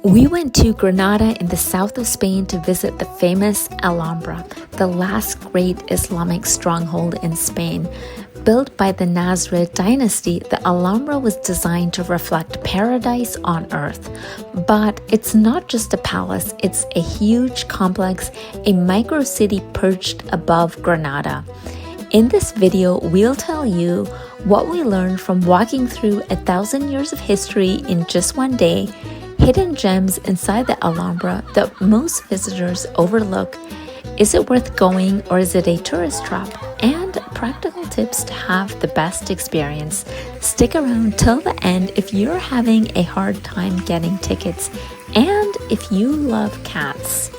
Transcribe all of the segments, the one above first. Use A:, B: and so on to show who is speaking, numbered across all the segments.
A: We went to Granada in the south of Spain to visit the famous Alhambra, the last great Islamic stronghold in Spain. Built by the Nasrid dynasty, the Alhambra was designed to reflect paradise on earth. But it's not just a palace, it's a huge complex, a micro-city perched above Granada. In this video, we'll tell you what we learned from walking through 1,000 years of history in just one day, hidden gems inside the Alhambra that most visitors overlook. Is it worth going or is it a tourist trap? And practical tips to have the best experience. Stick around till the end if you're having a hard time getting tickets and if you love cats.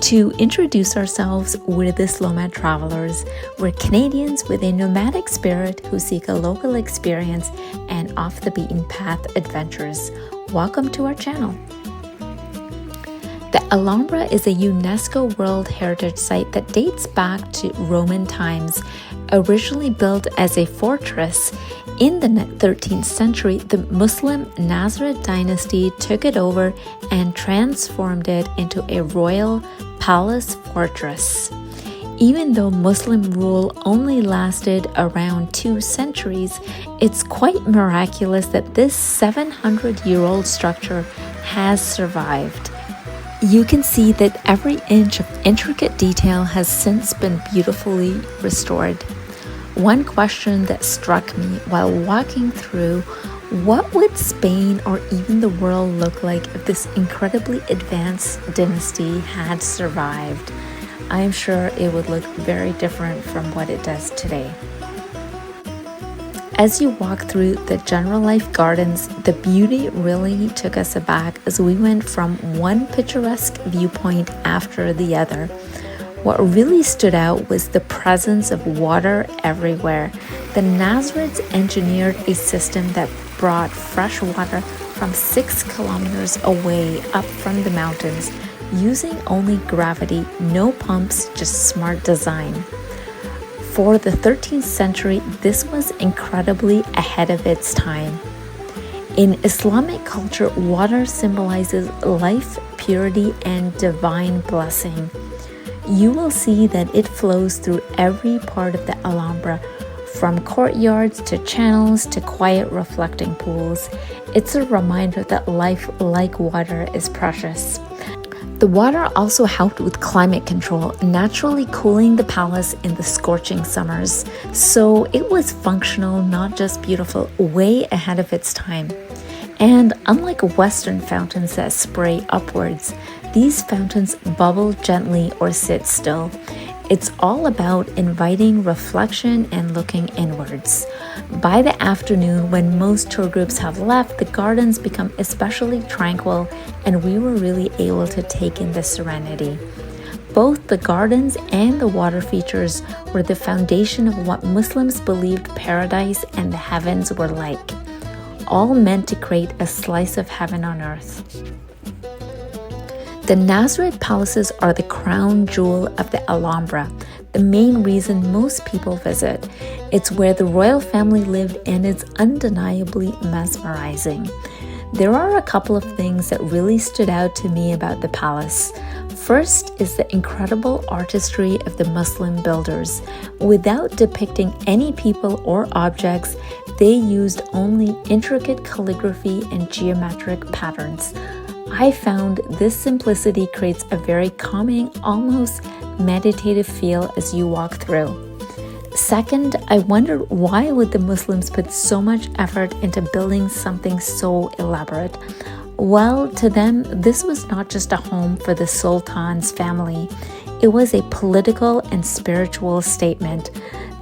A: To introduce ourselves, we're the Slomad travelers. We're Canadians with a nomadic spirit who seek a local experience and off the beaten path adventures. Welcome to our channel. The Alhambra is a UNESCO World Heritage Site that dates back to Roman times. Originally built as a fortress, in the 13th century, the Muslim Nasrid dynasty took it over and transformed it into a royal palace fortress. Even though Muslim rule only lasted around 2 centuries, it's quite miraculous that this 700-year-old structure has survived. You can see that every inch of intricate detail has since been beautifully restored. One question that struck me while walking through: what would Spain or even the world look like if this incredibly advanced dynasty had survived? I'm sure it would look very different from what it does today. As you walk through the Generalife gardens, the beauty really took us aback as we went from one picturesque viewpoint after the other. What really stood out was the presence of water everywhere. The Nasrids engineered a system that brought fresh water from 6 kilometers away up from the mountains, using only gravity, no pumps, just smart design. For the 13th century, this was incredibly ahead of its time. In Islamic culture, water symbolizes life, purity, and divine blessing. You will see that it flows through every part of the Alhambra, from courtyards to channels to quiet reflecting pools. It's a reminder that life, like water, is precious. The water also helped with climate control, naturally cooling the palace in the scorching summers. So it was functional, not just beautiful, way ahead of its time. And unlike Western fountains that spray upwards, these fountains bubble gently or sit still. It's all about inviting reflection and looking inwards. By the afternoon, when most tour groups have left, the gardens become especially tranquil, and we were really able to take in the serenity. Both the gardens and the water features were the foundation of what Muslims believed paradise and the heavens were like, all meant to create a slice of heaven on earth. The Nasrid Palaces are the crown jewel of the Alhambra, the main reason most people visit. It's where the royal family lived and it's undeniably mesmerizing. There are a couple of things that really stood out to me about the palace. First is the incredible artistry of the Muslim builders. Without depicting any people or objects, they used only intricate calligraphy and geometric patterns. I found this simplicity creates a very calming, almost meditative feel as you walk through. Second, I wondered why would the Muslims put so much effort into building something so elaborate? Well, to them, this was not just a home for the Sultan's family. It was a political and spiritual statement.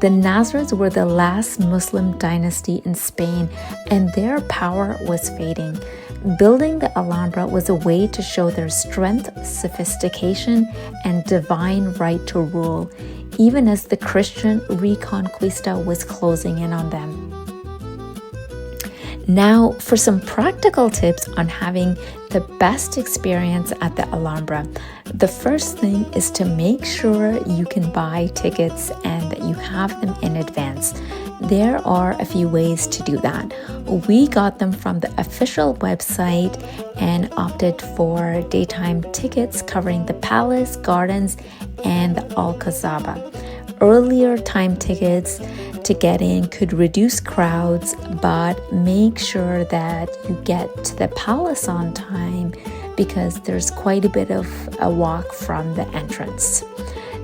A: The Nasrids were the last Muslim dynasty in Spain, and their power was fading. Building the Alhambra was a way to show their strength, sophistication, and divine right to rule, even as the Christian Reconquista was closing in on them. Now, for some practical tips on having the best experience at the Alhambra. The first thing is to make sure you can buy tickets and that you have them in advance. There are a few ways to do that. We got them from the official website and opted for daytime tickets covering the palace, gardens, and the Alcazaba. Earlier time tickets to get in could reduce crowds, but make sure that you get to the palace on time because there's quite a bit of a walk from the entrance.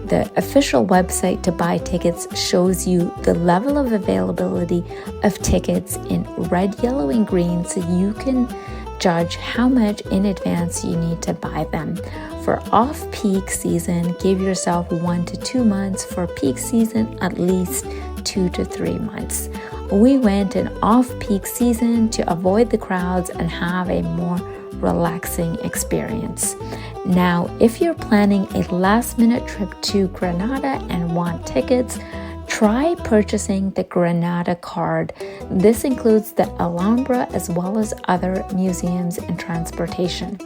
A: The official website to buy tickets shows you the level of availability of tickets in red, yellow, and green, so you can judge how much in advance you need to buy them. For off-peak season, give yourself 1 to 2 months. For peak season, at least 2 to 3 months. We went in off-peak season to avoid the crowds and have a more relaxing experience. Now, if you're planning a last-minute trip to Granada and want tickets, try purchasing the Granada card. This includes the Alhambra as well as other museums and transportation.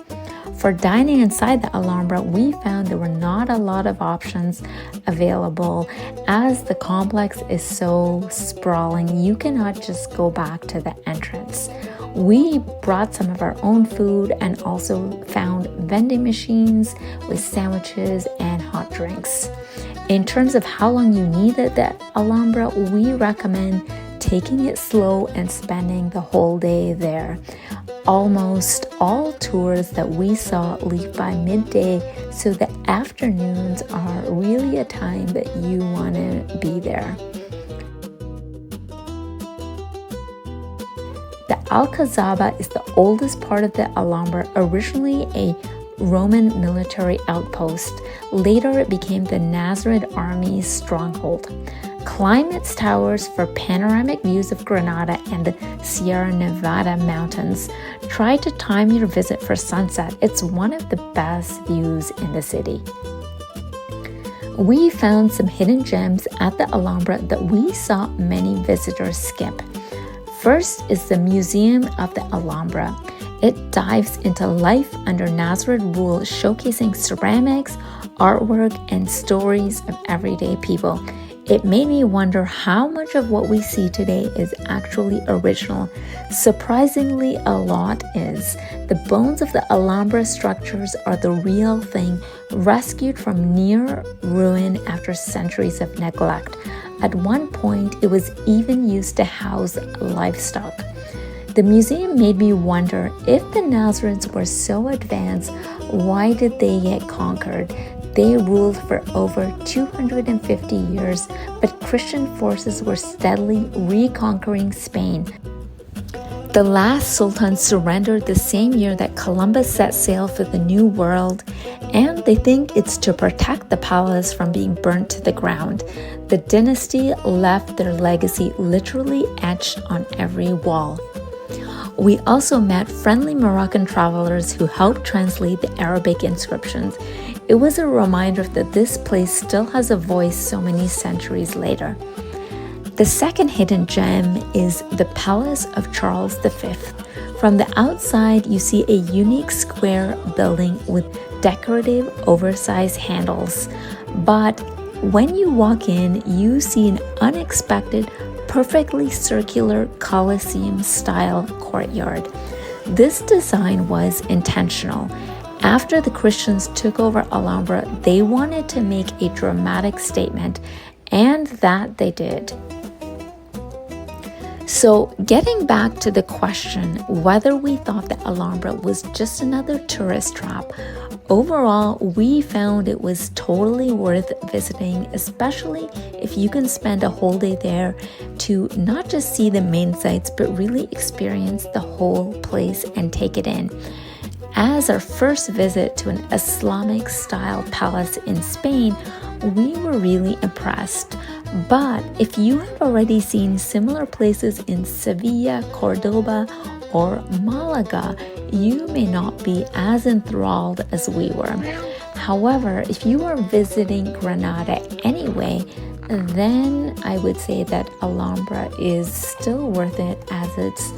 A: For dining inside the Alhambra, we found there were not a lot of options available as the complex is so sprawling. You cannot just go back to the entrance. We brought some of our own food and also found vending machines with sandwiches and hot drinks. In terms of how long you need at the Alhambra, we recommend taking it slow and spending the whole day there. Almost all tours that we saw leave by midday, so the afternoons are really a time that you want to be there. The Alcazaba is the oldest part of the Alhambra, originally a Roman military outpost. Later, it became the Nasrid army's stronghold. Climb its towers for panoramic views of Granada and the Sierra Nevada mountains. Try to time your visit for sunset. It's one of the best views in the city. We found some hidden gems at the Alhambra that we saw many visitors skip. First is the Museum of the Alhambra. It dives into life under Nasrid rule, showcasing ceramics, artwork, and stories of everyday people. It made me wonder how much of what we see today is actually original. Surprisingly, a lot is. The bones of the Alhambra structures are the real thing, rescued from near ruin after centuries of neglect. At one point, it was even used to house livestock. The museum made me wonder, if the Nasrids were so advanced, why did they get conquered? They ruled for over 250 years, but Christian forces were steadily reconquering Spain. The last sultan surrendered the same year that Columbus set sail for the New World, and they think it's to protect the palace from being burnt to the ground. The dynasty left their legacy literally etched on every wall. We also met friendly Moroccan travelers who helped translate the Arabic inscriptions. It was a reminder that this place still has a voice so many centuries later. The second hidden gem is the Palace of Charles V. From the outside, you see a unique square building with decorative, oversized handles. But when you walk in, you see an unexpected, perfectly circular Colosseum-style courtyard. This design was intentional. After the Christians took over Alhambra, they wanted to make a dramatic statement, and that they did. So, getting back to the question whether we thought the Alhambra was just another tourist trap, overall, we found it was totally worth visiting, especially if you can spend a whole day there to not just see the main sites, but really experience the whole place and take it in. As our first visit to an Islamic-style palace in Spain, we were really impressed. But if you have already seen similar places in Sevilla, Cordoba, or Malaga, you may not be as enthralled as we were. However, if you are visiting Granada anyway, then I would say that Alhambra is still worth it, as its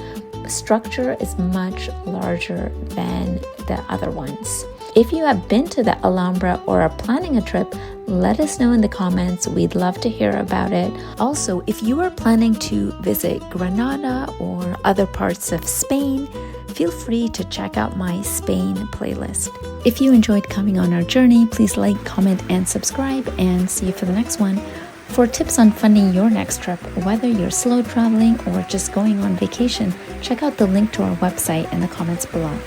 A: structure is much larger than the other ones. If you have been to the Alhambra or are planning a trip, let us know in the comments. We'd love to hear about it. Also, if you are planning to visit Granada or other parts of Spain, feel free to check out my Spain playlist. If you enjoyed coming on our journey, please like, comment, and subscribe, and see you for the next one. For tips on funding your next trip, whether you're slow traveling or just going on vacation, check out the link to our website in the comments below.